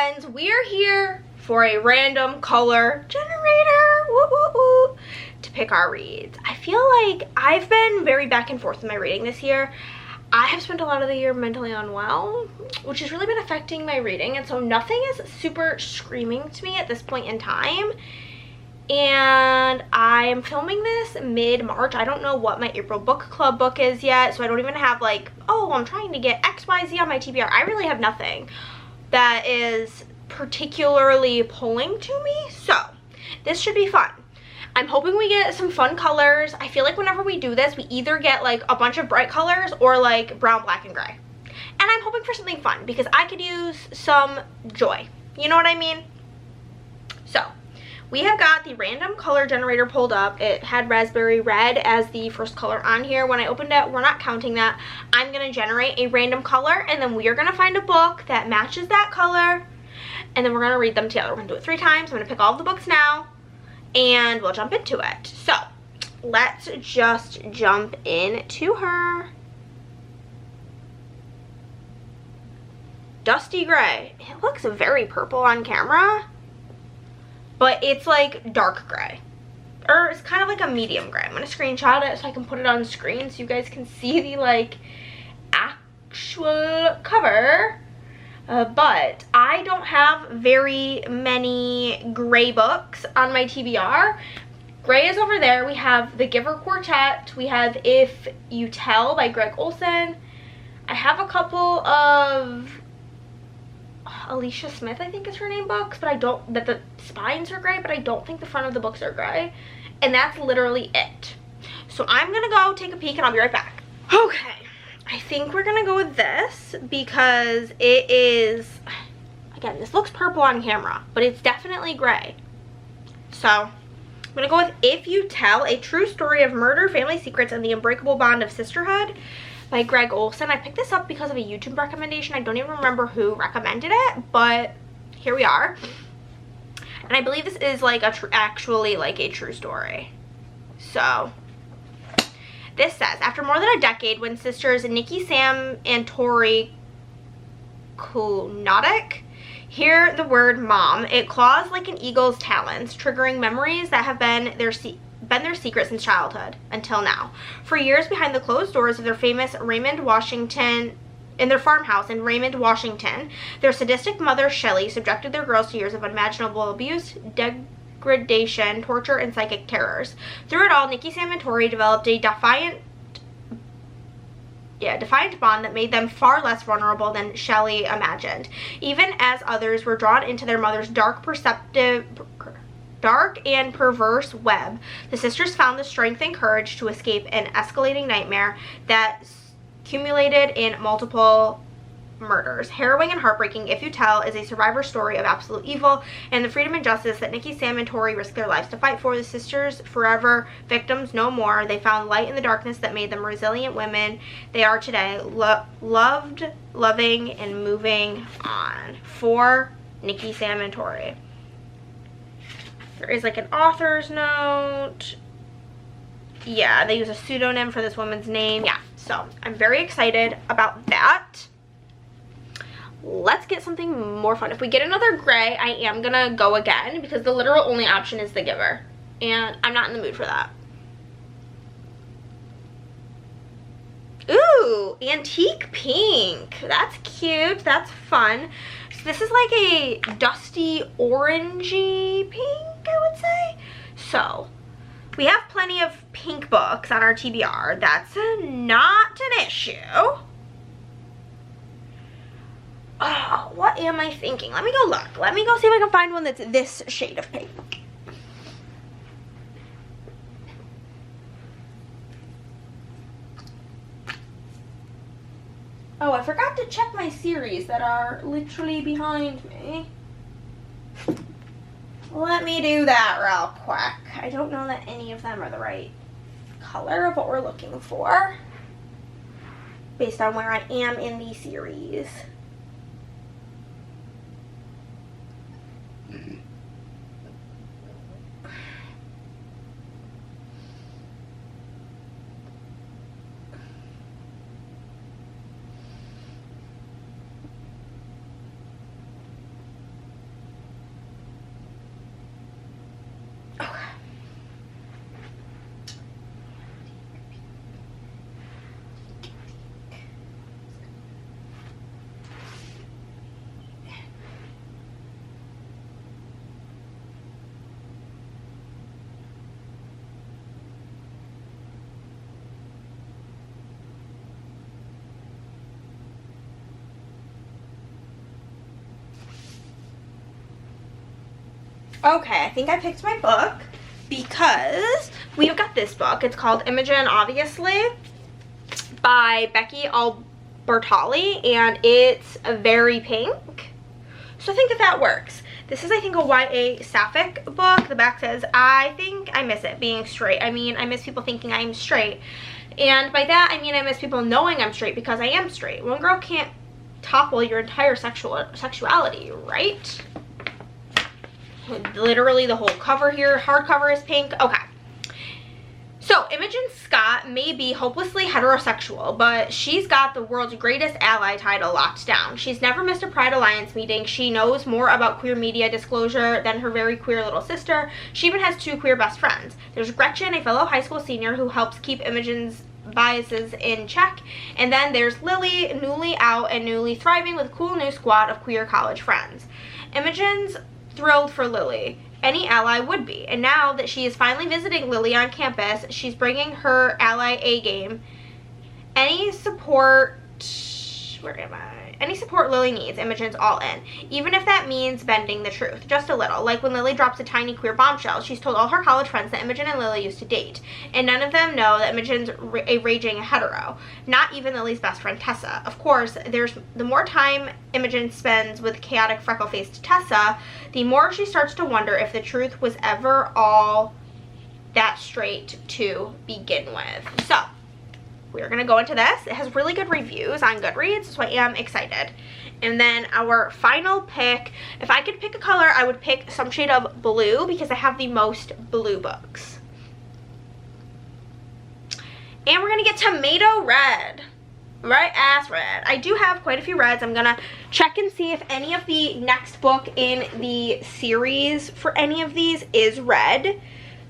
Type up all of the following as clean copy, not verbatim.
friends, we are here for a random color generator, woo, woo, woo, to pick our reads. I feel like I've been very back and forth in my reading this year. I have spent a lot of the year mentally unwell, which has really been affecting my reading, and so nothing is super screaming to me at this point in time. And I'm filming this mid-March. I don't know what my April book club book is yet, so I don't even have like, oh, I'm trying to get XYZ on my TBR. I really have nothing that is particularly pulling to me, so this should be fun. I'm hoping we get some fun colors. I feel like whenever we do this, we either get like a bunch of bright colors or like brown, black, and gray. And I'm hoping for something fun because I could use some joy. You know what I mean? So we have got the random color generator pulled up. It had raspberry red as the first color on here. When I opened it, we're not counting that. I'm going to generate a random color, and then we are going to find a book that matches that color, and then we're going to read them together. We're going to do it 3 times. I'm going to pick all of the books now, and we'll jump into it. So let's just jump into her. Dusty Gray. It looks very purple on camera, but it's like dark gray, or it's kind of like a medium gray. I'm gonna screenshot it so I can put it on screen so you guys can see the like actual cover. But I don't have very many gray books on my TBR. Gray is over there. We have The Giver Quartet. We have If You Tell by Gregg Olsen. I have a couple of Alicia Smith, I think is her name, books, but I don't, that the spines are gray, but I don't think the front of the books are gray. And that's literally it. So I'm gonna go take a peek and I'll be right back. Okay, I think we're gonna go with this because it is, again, this looks purple on camera, but it's definitely gray. So I'm gonna go with If You Tell, a true story of murder, family secrets, and the unbreakable bond of sisterhood by Gregg Olsen. I picked this up because of a YouTube recommendation. I don't even remember who recommended it, but here we are. And I believe this is like actually like a true story. So this says, after more than a decade, when sisters Nikki, Sam, and Tori Kunotic hear the word mom, it claws like an eagle's talons, triggering memories that have been their secret since childhood until now. For years behind the closed doors of their famous in their farmhouse in Raymond, Washington, their sadistic mother, Shelley, subjected their girls to years of unimaginable abuse, degradation, torture, and psychic terrors. Through it all, Nikki, Sam, and Tori developed a defiant bond that made them far less vulnerable than Shelley imagined. Even as others were drawn into their mother's dark and perverse web, the sisters found the strength and courage to escape an escalating nightmare that accumulated in multiple murders. Harrowing and heartbreaking, If You Tell is a survivor story of absolute evil and the freedom and justice that Nikki, Sam, and Tori risked their lives to fight for. The sisters, forever victims no more, they found light in the darkness that made them resilient women they are today, loved, loving, and moving on. For Nikki, Sam, and Tori. There is like an author's note. Yeah, they use a pseudonym for this woman's name. Yeah, so I'm very excited about that. Let's get something more fun. If we get another gray, I am gonna go again because the literal only option is The Giver, and I'm not in the mood for that. Ooh, antique pink. That's cute. That's fun. So this is like a dusty orangey pink, I would say. So we have plenty of pink books on our TBR. That's not an issue. Oh, what am I thinking? Let me go look. Let me go see if I can find one that's this shade of pink. Oh, I forgot to check my series that are literally behind me. Let me do that real quick. I don't know that any of them are the right color of what we're looking for based on where I am in the series. Okay, I think I picked my book because we've got this book. It's called Imogen, obviously, by Becky Albertalli, and it's very pink. So I think that works. This is, I think, a YA sapphic book. The back says, I think I miss it being straight. I mean, I miss people thinking I'm straight. And by that, I mean I miss people knowing I'm straight because I am straight. One girl can't topple your entire sexuality, right? Literally the whole cover here, hardcover is pink. Okay. So, Imogen Scott may be hopelessly heterosexual, but she's got the world's greatest ally title locked down. She's never missed a Pride Alliance meeting. She knows more about queer media disclosure than her very queer little sister. She even has 2 queer best friends. There's Gretchen, a fellow high school senior who helps keep Imogen's biases in check. And then there's Lily, newly out and newly thriving with a cool new squad of queer college friends. Imogen's thrilled for Lily. Any ally would be. And now that she is finally visiting Lily on campus, she's bringing her ally A game. Any support, where am I? Any support Lily needs, Imogen's all in. Even if that means bending the truth, just a little. Like when Lily drops a tiny queer bombshell, she's told all her college friends that Imogen and Lily used to date. And none of them know that Imogen's a raging hetero. Not even Lily's best friend, Tessa. Of course, the more time Imogen spends with chaotic freckle-faced Tessa, the more she starts to wonder if the truth was ever all that straight to begin with. So, we're going to go into this. It has really good reviews on Goodreads, so I am excited. And then our final pick, if I could pick a color, I would pick some shade of blue because I have the most blue books. And we're going to get tomato red. Right ass red. I do have quite a few reds. I'm going to check and see if any of the next book in the series for any of these is red.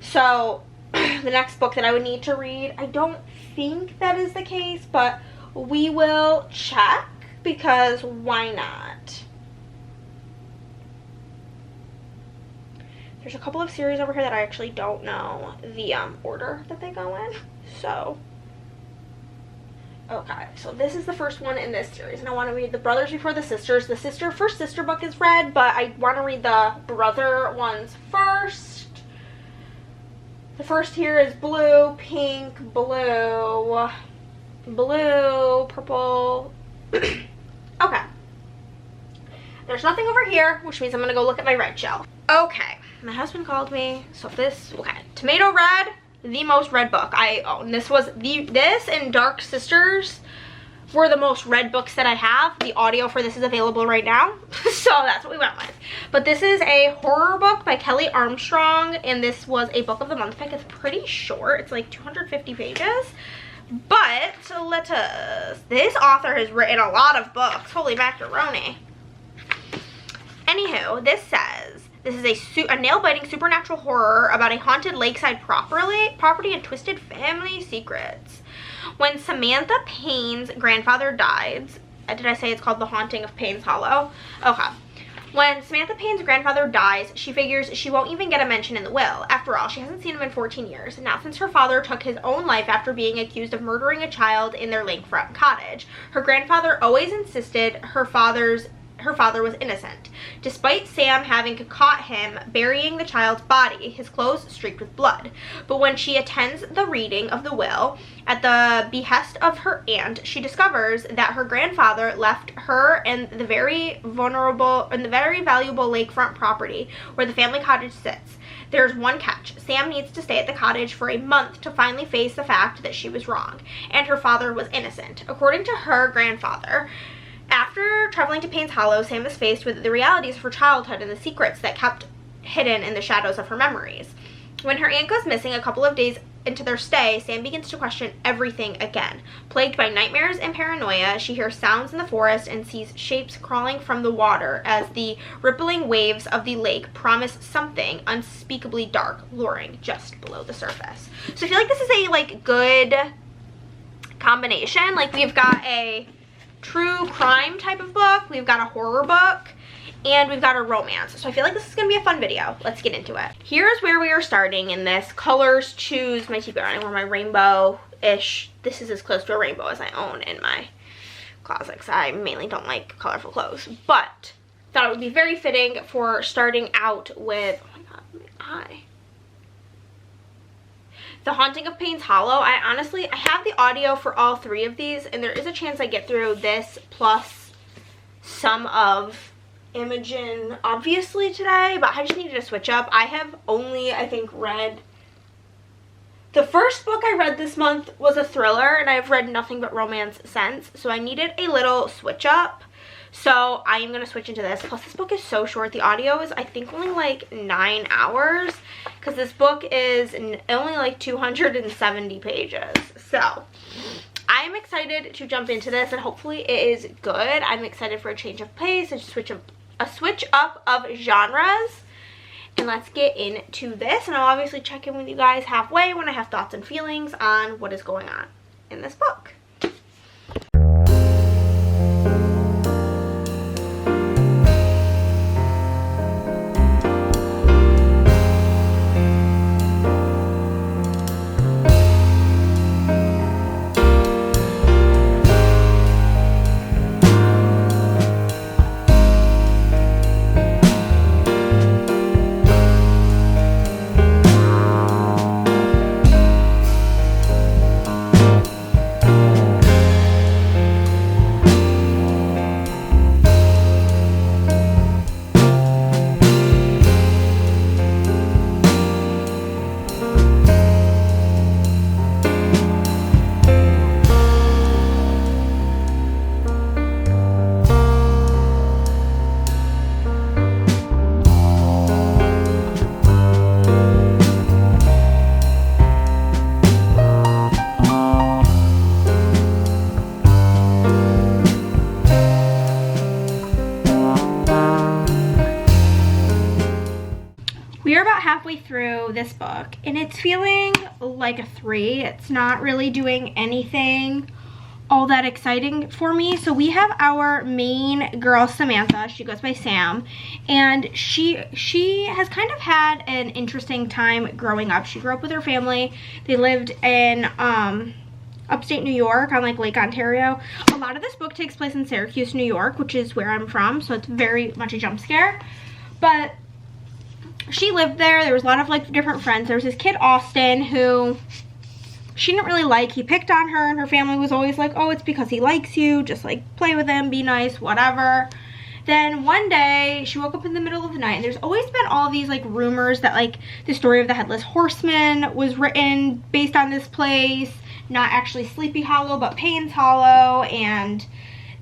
So, the next book that I would need to read, I don't think that is the case, but we will check because why not? There's a couple of series over here that I actually don't know the order that they go in. So, okay, so this is the first one in this series, and I want to read The Brothers Before the Sisters. The first sister book is red, but I want to read the brother ones first. The first here is blue, pink, blue, purple. Okay. There's nothing over here, which means I'm going to go look at my red shelf. Okay. My husband called me. So this, okay. Tomato red, the most red book I own. This and Dark Sisters were the most red books that I have. The audio for this is available right now. So that's what we went with. But this is a horror book by Kelley Armstrong, and this was a book of the month pick. It's pretty short. It's like 250 pages. But this author has written a lot of books. Holy macaroni. Anywho, this says, this is a nail-biting supernatural horror about a haunted lakeside property and twisted family secrets. When Samantha Payne's grandfather dies, did I say it's called The Haunting of Payne's Hollow? Okay. When Samantha Payne's grandfather dies, she figures she won't even get a mention in the will. After all, she hasn't seen him in 14 years, not since her father took his own life after being accused of murdering a child in their lakefront cottage. Her grandfather always insisted her father was innocent, despite Sam having caught him burying the child's body, his clothes streaked with blood. But when she attends the reading of the will, at the behest of her aunt, she discovers that her grandfather left her and the very valuable lakefront property where the family cottage sits. There's one catch. Sam needs to stay at the cottage for a month to finally face the fact that she was wrong, and her father was innocent. According to her grandfather, after traveling to Payne's Hollow, Sam is faced with the realities of her childhood and the secrets that kept hidden in the shadows of her memories. When her aunt goes missing a couple of days into their stay, Sam begins to question everything again. Plagued by nightmares and paranoia, she hears sounds in the forest and sees shapes crawling from the water as the rippling waves of the lake promise something unspeakably dark luring just below the surface. So I feel like this is a good combination. Like, we've got a true crime type of book, we've got a horror book, and we've got a romance. So I feel like this is going to be a fun video. Let's get into it. Here's where we are starting in this Colors Choose my TBR. I wear my rainbow-ish. This is as close to a rainbow as I own in my closet because I mainly don't like colorful clothes. But thought it would be very fitting for starting out with, oh my god, my eye. The Haunting of Payne's Hollow. I have the audio for all 3 of these, and there is a chance I get through this plus some of Imogen, obviously, today, but I just needed to switch up. I have only, I think, read... The first book I read this month was a thriller, and I've read nothing but romance since, so I needed a little switch up. So I am going to switch into this. Plus, this book is so short. The audio is, I think, only like 9 hours, because this book is only like 270 pages. So I'm excited to jump into this, and hopefully it is good. I'm excited for a change of pace, a switch up of genres. And let's get into this, and I'll obviously check in with you guys halfway when I have thoughts and feelings on what is going on in this book. Halfway through this book, and it's feeling like a 3. It's not really doing anything all that exciting for me. So we have our main girl, Samantha. She goes by Sam, and she has kind of had an interesting time growing up. She grew up with her family. They lived in upstate New York on like Lake Ontario. A lot of this book takes place in Syracuse, New York, which is where I'm from, so it's very much a jump scare. But she lived there. There was a lot of like different friends. There was this kid, Austin, who she didn't really like. He picked on her, and her family was always like, oh, it's because he likes you. Just like play with him, be nice, whatever. Then one day she woke up in the middle of the night, and there's always been all these like rumors that like the story of the Headless Horseman was written based on this place, not actually Sleepy Hollow but Payne's Hollow, and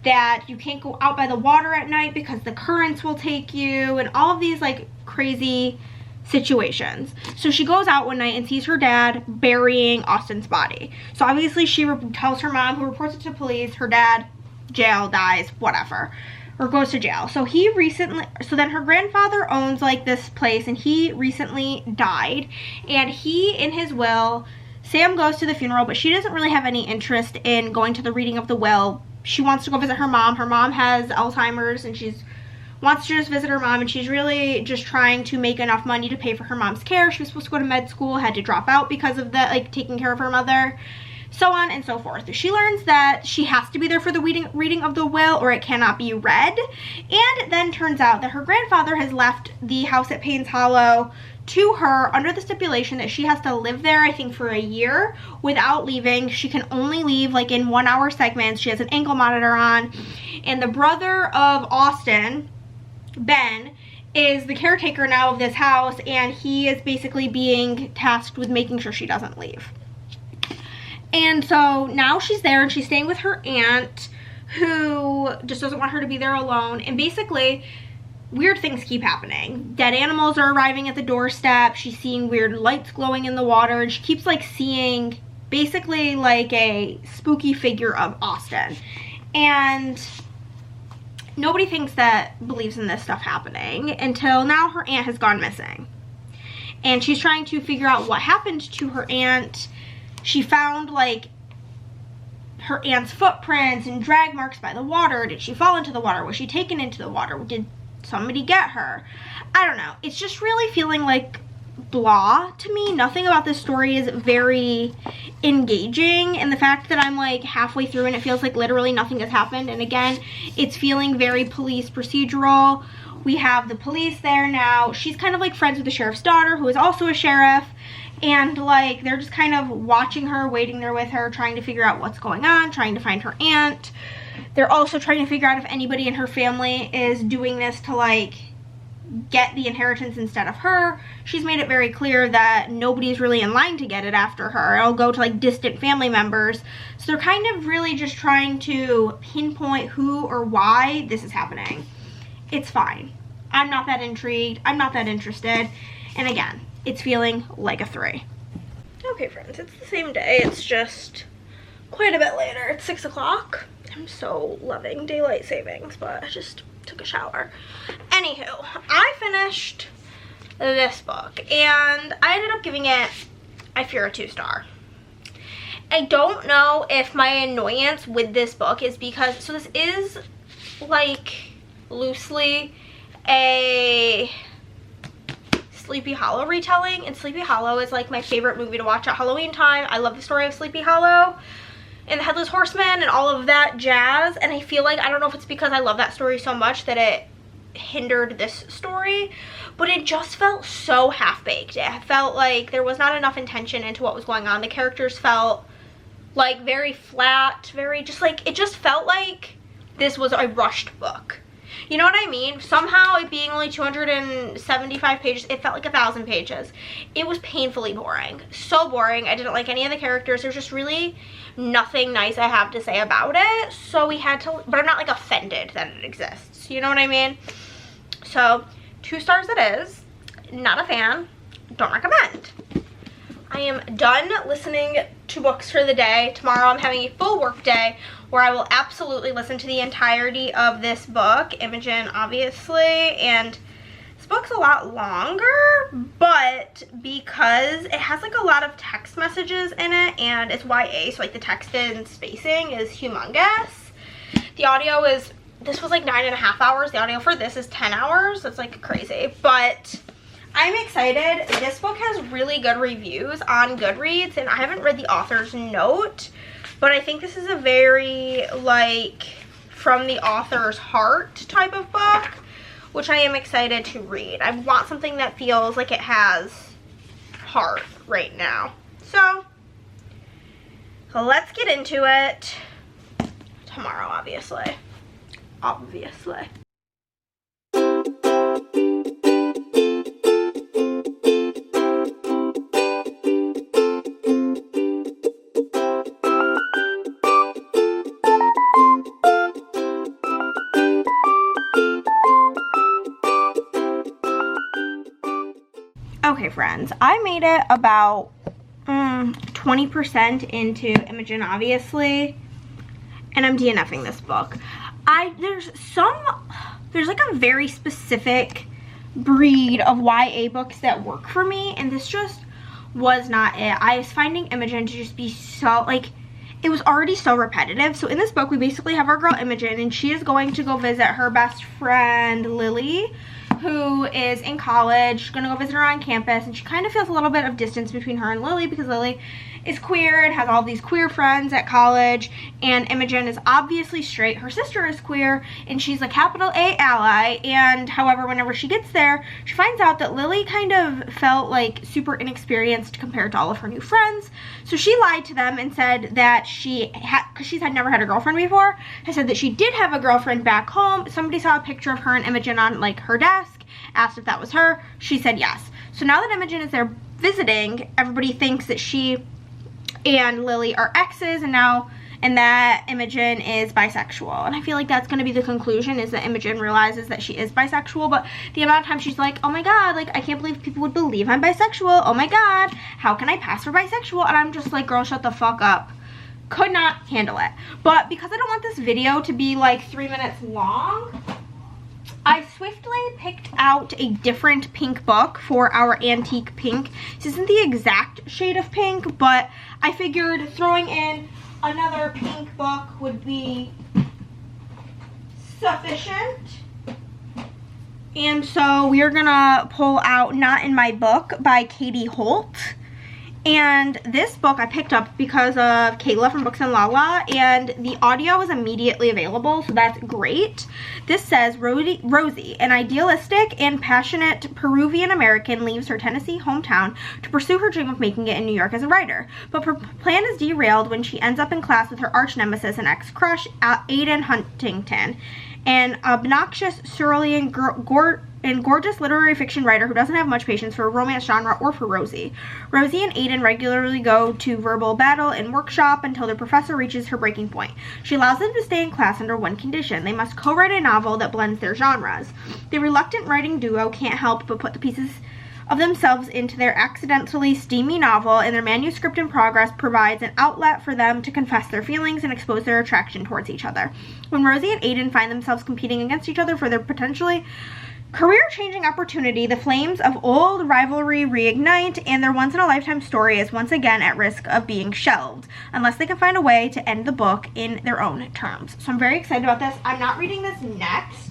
that you can't go out by the water at night because the currents will take you, and all of these like crazy situations. So she goes out one night and sees her dad burying Austin's body. So obviously she tells her mom, who reports it to police. Her dad, jail, dies, whatever, or goes to jail. So then her grandfather owns like this place, and he recently died, and he, in his will, Sam goes to the funeral, but she doesn't really have any interest in going to the reading of the will. She wants to go visit her mom. Her mom has Alzheimer's, and wants to just visit her mom, and she's really just trying to make enough money to pay for her mom's care. She was supposed to go to med school, had to drop out because of that, like taking care of her mother, so on and so forth. She learns that she has to be there for the reading of the will, or it cannot be read. And it then turns out that her grandfather has left the house at Payne's Hollow to her under the stipulation that she has to live there, I think, for a year without leaving. She can only leave like in 1 hour segments. She has an ankle monitor on. And the brother of Austin, Ben, is the caretaker now of this house, and he is basically being tasked with making sure she doesn't leave. And so now she's there, and she's staying with her aunt, who just doesn't want her to be there alone. And basically weird things keep happening. Dead animals are arriving at the doorstep. She's seeing weird lights glowing in the water, and she keeps like seeing basically like a spooky figure of Austin. And nobody believes in this stuff happening until now her aunt has gone missing. And she's trying to figure out what happened to her aunt. She found like her aunt's footprints and drag marks by the water. Did she fall into the water? Was she taken into the water? Did somebody get her? I don't know. It's just really feeling like blah to me. Nothing about this story is very engaging, and the fact that I'm like halfway through and it feels like literally nothing has happened, and again, it's feeling very police procedural. We have the police there now. She's kind of like friends with the sheriff's daughter, who is also a sheriff, and like they're just kind of watching her, waiting there with her, trying to figure out what's going on, trying to find her aunt. They're also trying to figure out if anybody in her family is doing this to like get the inheritance instead of her. She's made it very clear that nobody's really in line to get it after her. It'll go to like distant family members. So they're kind of really just trying to pinpoint who or why this is happening. It's fine. I'm not that intrigued. I'm not that interested. And again, it's feeling like a 3. Okay, friends, it's the same day. It's just quite a bit later. It's 6 o'clock. I'm so loving daylight savings, but I just took a shower. Anywho, I finished this book and I ended up giving it, I fear, a 2-star. I don't know if my annoyance with this book is because, so this is like loosely a Sleepy Hollow retelling, and Sleepy Hollow is like my favorite movie to watch at Halloween time. I love the story of Sleepy Hollow and the Headless Horseman and all of that jazz, and I feel like, I don't know if it's because I love that story so much that it hindered this story, but it just felt so half-baked. It felt like there was not enough intention into what was going on. The characters felt like very flat, very just like, it just felt like this was a rushed book. You know what I mean? Somehow it being only 275 pages, it felt like 1,000 pages. It was painfully boring. So boring. I didn't like any of the characters. There's just really nothing nice I have to say about it. So we had to, but I'm not like offended that it exists. You know what I mean? So 2 stars it is. Not a fan. Don't recommend. I am done listening to books for the day. Tomorrow I'm having a full work day where I will absolutely listen to the entirety of this book, Imogen, obviously, and this book's a lot longer, but because it has like a lot of text messages in it, and it's YA, so like the text and spacing is humongous. The audio is, this was like 9.5 hours. The audio for this is 10 hours. That's like crazy, but I'm excited. This book has really good reviews on Goodreads, and I haven't read the author's note, but I think this is a very, like, from the author's heart type of book, which I am excited to read. I want something that feels like it has heart right now. So let's get into it tomorrow, obviously. Obviously. Okay, friends, I made it about 20% into Imogen, obviously, and I'm DNFing this book. There's like a very specific breed of YA books that work for me, and this just was not it. I was finding Imogen to just be so, like, it was already so repetitive. So in this book, we basically have our girl Imogen, and she is going to go visit her best friend Lily, who is in college. She's gonna go visit her on campus, and she kind of feels a little bit of distance between her and Lily because Lily is queer and has all these queer friends at college, and Imogen is obviously straight. Her sister is queer, and she's a capital A ally, and however, whenever she gets there, she finds out that Lily kind of felt like super inexperienced compared to all of her new friends. So she lied to them and said that because she's never had a girlfriend before, has said that she did have a girlfriend back home. Somebody saw a picture of her and Imogen on like her desk, asked if that was her. She said yes. So now that Imogen is there visiting, everybody thinks that she and Lily are exes, and that Imogen is bisexual. And I feel like that's going to be the conclusion, is that Imogen realizes that she is bisexual. But the amount of times she's like, oh my god, like, I can't believe people would believe I'm bisexual. Oh my god, how can I pass for bisexual? And I'm just like, girl, shut the fuck up. Could not handle it. But because I don't want this video to be like 3 minutes long, I swiftly picked out a different pink book for our antique pink. This isn't the exact shade of pink, but I figured throwing in another pink book would be sufficient. And so we are gonna pull out Not in My Book by Katie Holt. And this book I picked up because of Kayla from Books and Lala, and the audio is immediately available, so that's great. This says, Rosie, an idealistic and passionate Peruvian American, leaves her Tennessee hometown to pursue her dream of making it in New York as a writer. But her plan is derailed when she ends up in class with her arch nemesis and ex-crush, Aiden Huntington, an obnoxious, surly, and gorgeous literary fiction writer who doesn't have much patience for romance genre or for Rosie. Rosie and Aiden regularly go to verbal battle and workshop until their professor reaches her breaking point. She allows them to stay in class under one condition: they must co-write a novel that blends their genres. The reluctant writing duo can't help but put the pieces of themselves into their accidentally steamy novel, and their manuscript in progress provides an outlet for them to confess their feelings and expose their attraction towards each other. When Rosie and Aiden find themselves competing against each other for their potentially career-changing opportunity, the flames of old rivalry reignite, and their once-in-a-lifetime story is once again at risk of being shelved, unless they can find a way to end the book in their own terms. So I'm very excited about this. I'm not reading this next,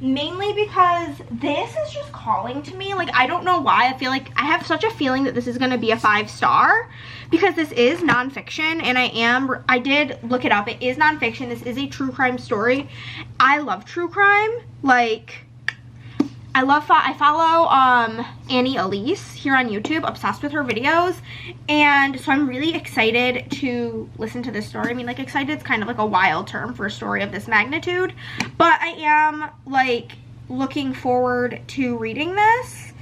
mainly because this is just calling to me. Like, I don't know why. I feel like I have such a feeling that this is going to be a 5-star, because this is nonfiction, and I did look it up. It is nonfiction. This is a true crime story. I love true crime. Like, I follow Annie Elise here on YouTube, obsessed with her videos, and so I'm really excited to listen to this story. I mean, like, excited is kind of like a wild term for a story of this magnitude, but I am, like, looking forward to reading this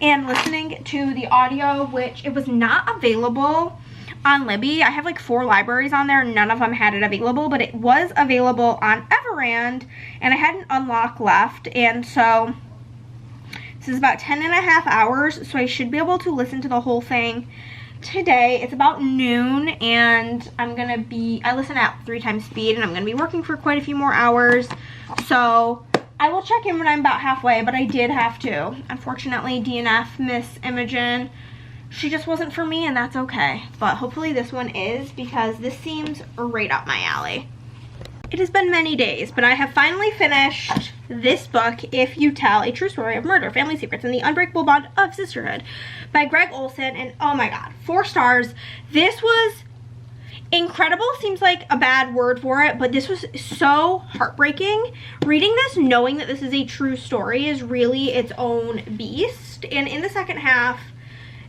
and listening to the audio, which it was not available on Libby. I have like 4 libraries on there, none of them had it available, but it was available on Everand, and I had an unlock left, and so this is about 10.5 hours, so I should be able to listen to the whole thing today. It's about noon, and I listen at 3 times speed, and I'm gonna be working for quite a few more hours, so I will check in when I'm about halfway, but I did have to. Unfortunately, DNF Miss Imogen, she just wasn't for me, and that's okay, but hopefully this one is, because this seems right up my alley. It has been many days, but I have finally finished this book, If You Tell, A True Story of Murder, Family Secrets, and the Unbreakable Bond of Sisterhood by Gregg Olsen, and oh my god, 4 stars. This was incredible. Seems like a bad word for it, but this was so heartbreaking. Reading this, knowing that this is a true story, is really its own beast, and in the second half,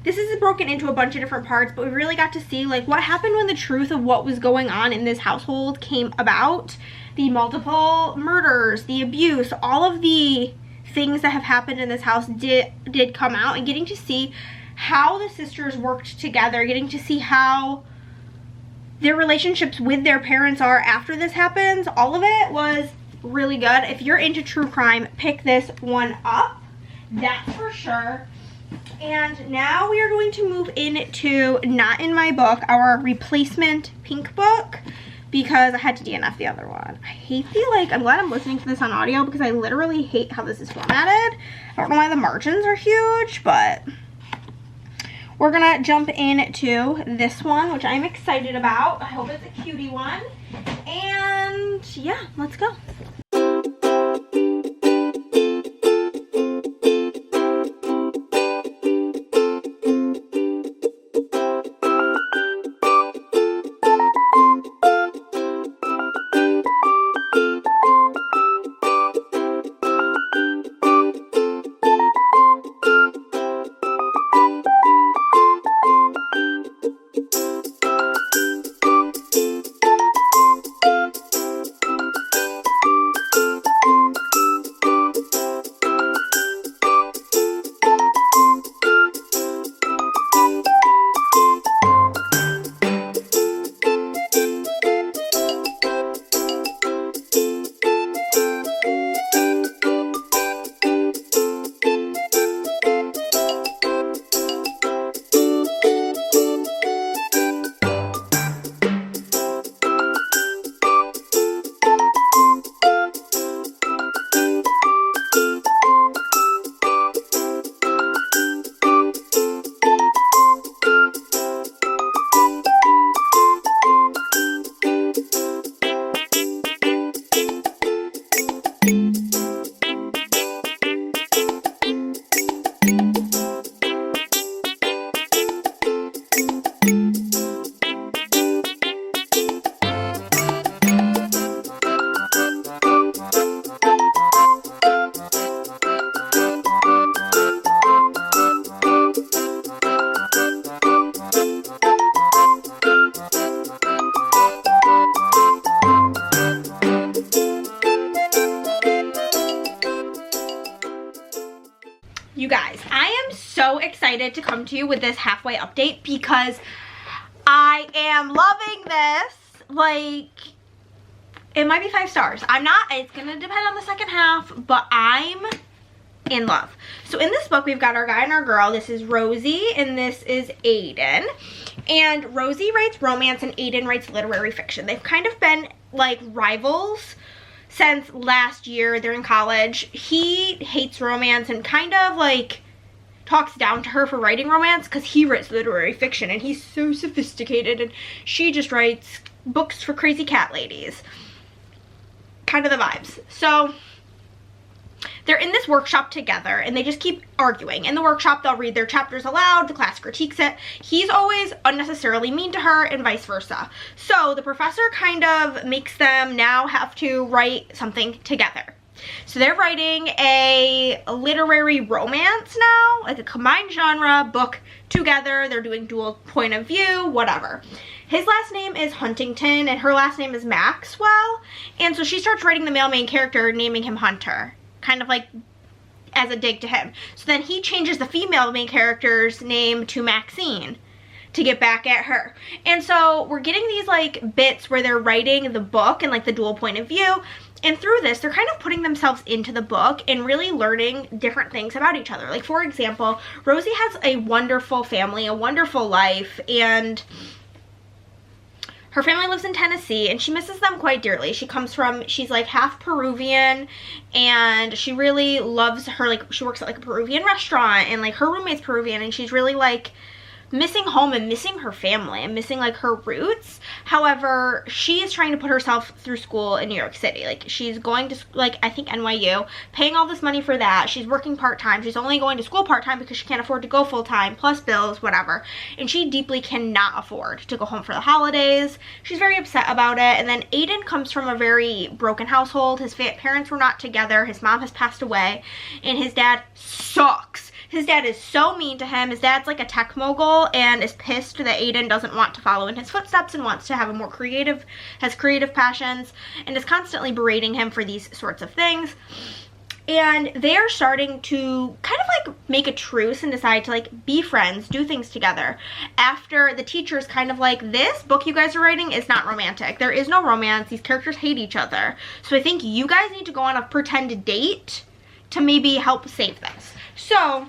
this is broken into a bunch of different parts, but we really got to see like what happened when the truth of what was going on in this household came about. The multiple murders, the abuse, all of the things that have happened in this house did come out, and getting to see how the sisters worked together, getting to see how their relationships with their parents are after this happens. All of it was really good. If you're into true crime, pick this one up, that's for sure. And now we are going to move into Not in My Book, our replacement pink book, because I had to DNF the other one. I hate I'm glad I'm listening to this on audio, because I literally hate how this is formatted. I don't know why the margins are huge, but we're gonna jump into this one, which I'm excited about. I hope it's a cutie one. And yeah, let's go. excited to come to you with this halfway update because I am loving this. Like, it might be 5 stars. I'm not, it's gonna depend on the second half, but I'm in love. So in this book, we've got our guy and our girl. This is Rosie and this is Aiden. And Rosie writes romance and Aiden writes literary fiction. They've kind of been like rivals since last year. They're in college. He hates romance and kind of like talks down to her for writing romance because he writes literary fiction and he's so sophisticated, and she just writes books for crazy cat ladies. Kind of the vibes. So they're in this workshop together and they just keep arguing. In the workshop, they'll read their chapters aloud, the class critiques it. He's always unnecessarily mean to her and vice versa. So the professor kind of makes them now have to write something together. So they're writing a literary romance now, like a combined genre book together. They're doing dual point of view, whatever. His last name is Huntington and her last name is Maxwell. And so she starts writing the male main character, naming him Hunter, kind of like as a dig to him. So then he changes the female main character's name to Maxine to get back at her. And so we're getting these like bits where they're writing the book and like the dual point of view. And through this, they're kind of putting themselves into the book and really learning different things about each other. Like, for example, Rosie has a wonderful family, a wonderful life, and her family lives in Tennessee, and she misses them quite dearly. She's like half Peruvian, and she really loves her, like, she works at like a Peruvian restaurant, and like her roommate's Peruvian, and she's really like missing home and missing her family and missing like her roots. However, she is trying to put herself through school in New York City. Like, she's going to like, I think NYU, paying all this money for that. She's working part-time. She's only going to school part-time because she can't afford to go full-time, plus bills, whatever. And she deeply cannot afford to go home for the holidays. She's very upset about it. And then Aiden comes from a very broken household. His parents were not together. His mom has passed away and his dad sucks. His dad is so mean to him. His dad's like a tech mogul and is pissed that Aiden doesn't want to follow in his footsteps and wants to have a more creative, has creative passions, and is constantly berating him for these sorts of things. And they're starting to kind of like make a truce and decide to like be friends, do things together. After the teacher's kind of like, this book you guys are writing is not romantic. There is no romance. These characters hate each other. So I think you guys need to go on a pretend date to maybe help save this. So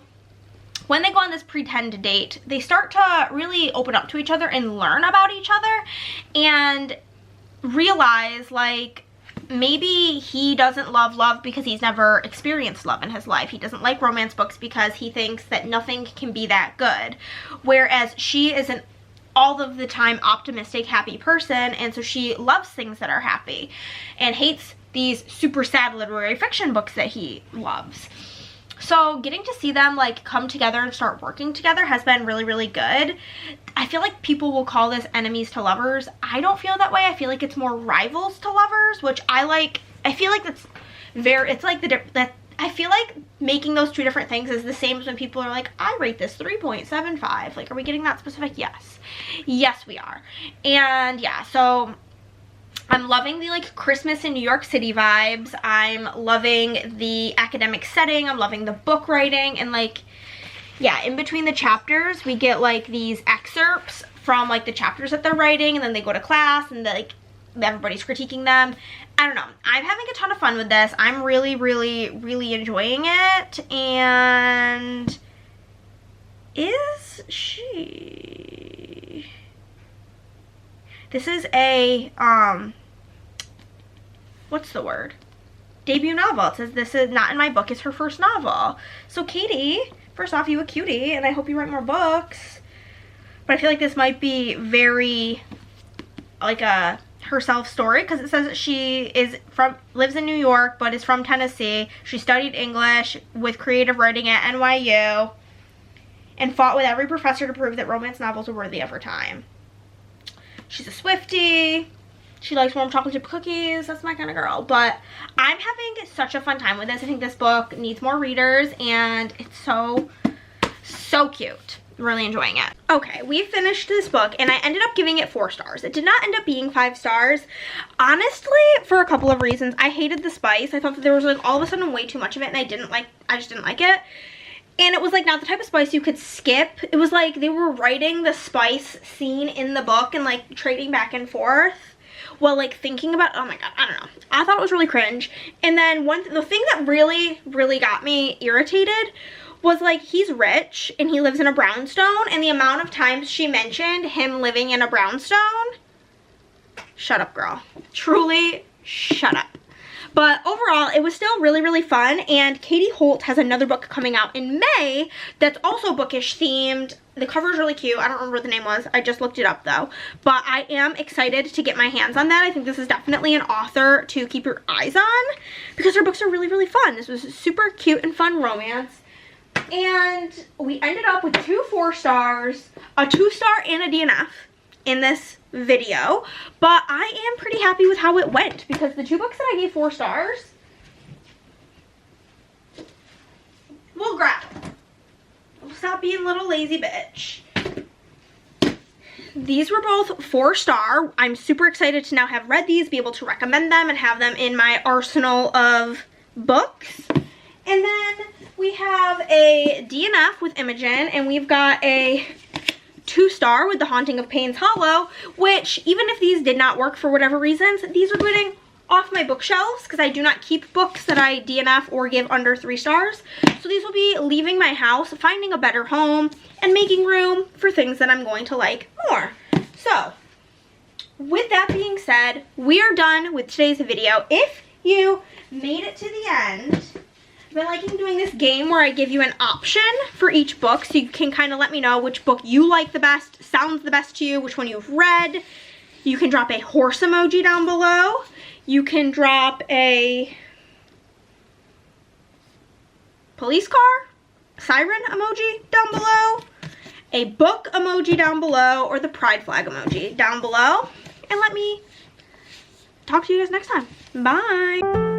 when they go on this pretend date, they start to really open up to each other and learn about each other and realize like maybe he doesn't love because he's never experienced love in his life. He doesn't like romance books because he thinks that nothing can be that good. Whereas she is an all of the time optimistic, happy person, and so she loves things that are happy and hates these super sad literary fiction books that he loves. So getting to see them like come together and start working together has been really, really good. I feel like people will call this enemies to lovers. I don't feel that way. I feel like it's more rivals to lovers, which I like. I feel like that's very, it's like I feel like making those two different things is the same as when people are like, I rate this 3.75. Like, are we getting that specific? Yes. Yes, we are. And yeah, so I'm loving the like Christmas in New York City vibes. I'm loving the academic setting. I'm loving the book writing, and like, yeah, in between the chapters we get like these excerpts from like the chapters that they're writing, and then they go to class and like everybody's critiquing them. I don't know. I'm having a ton of fun with this. I'm really, really, really enjoying it. And is she... This is a, what's the word? Debut novel. It says this is not in my book. It's her first novel. So Katie, first off, you a cutie, and I hope you write more books. But I feel like this might be very like a herself story, because it says that she lives in New York but is from Tennessee. She studied English with creative writing at NYU and fought with every professor to prove that romance novels are worthy of her time. She's a Swiftie. She likes warm chocolate chip cookies. That's my kind of girl. But I'm having such a fun time with this. I think this book needs more readers, and it's so, so cute. Really enjoying it. Okay, we finished this book, and I ended up giving it 4 stars. It did not end up being 5 stars. Honestly, for a couple of reasons. I hated the spice. I thought that there was like all of a sudden way too much of it, and I just didn't like it. And it was like not the type of spice you could skip. It was like they were writing the spice scene in the book and like trading back and forth while like thinking about, oh my god, I don't know. I thought it was really cringe. And then the thing that really got me irritated was like, he's rich and he lives in a brownstone, and the amount of times she mentioned him living in a brownstone. Shut up, girl. Truly, shut up. But overall, it was still really fun, and Katie Holt has another book coming out in May that's also Bookish themed. The cover is really cute. I don't remember what the name was. I just looked it up though. But I am excited to get my hands on that. I think this is definitely an author to keep your eyes on because her books are really fun. This was a super cute and fun romance. And we ended up with 2 4-stars, a 2-star and a DNF in this video, but I am pretty happy with how it went because the 2 books that I gave 4 stars, we'll grab. We'll stop being a little lazy bitch. These were both 4-star. I'm super excited to now have read these, be able to recommend them, and have them in my arsenal of books. And then we have a DNF with Imogen, and we've got a 2-star with The Haunting of Payne's Hollow, which even if these did not work for whatever reasons, these are getting off my bookshelves because I do not keep books that I DNF or give under 3 stars. So these will be leaving my house, finding a better home, and making room for things that I'm going to like more. So with that being said, we are done with today's video. If you made it to the end, I've been liking doing this game where I give you an option for each book, so you can kind of let me know which book you like the best, sounds the best to you, which one you've read. You can drop a horse emoji down below. You can drop a police car, siren emoji down below, a book emoji down below, or the pride flag emoji down below. And let me talk to you guys next time. Bye.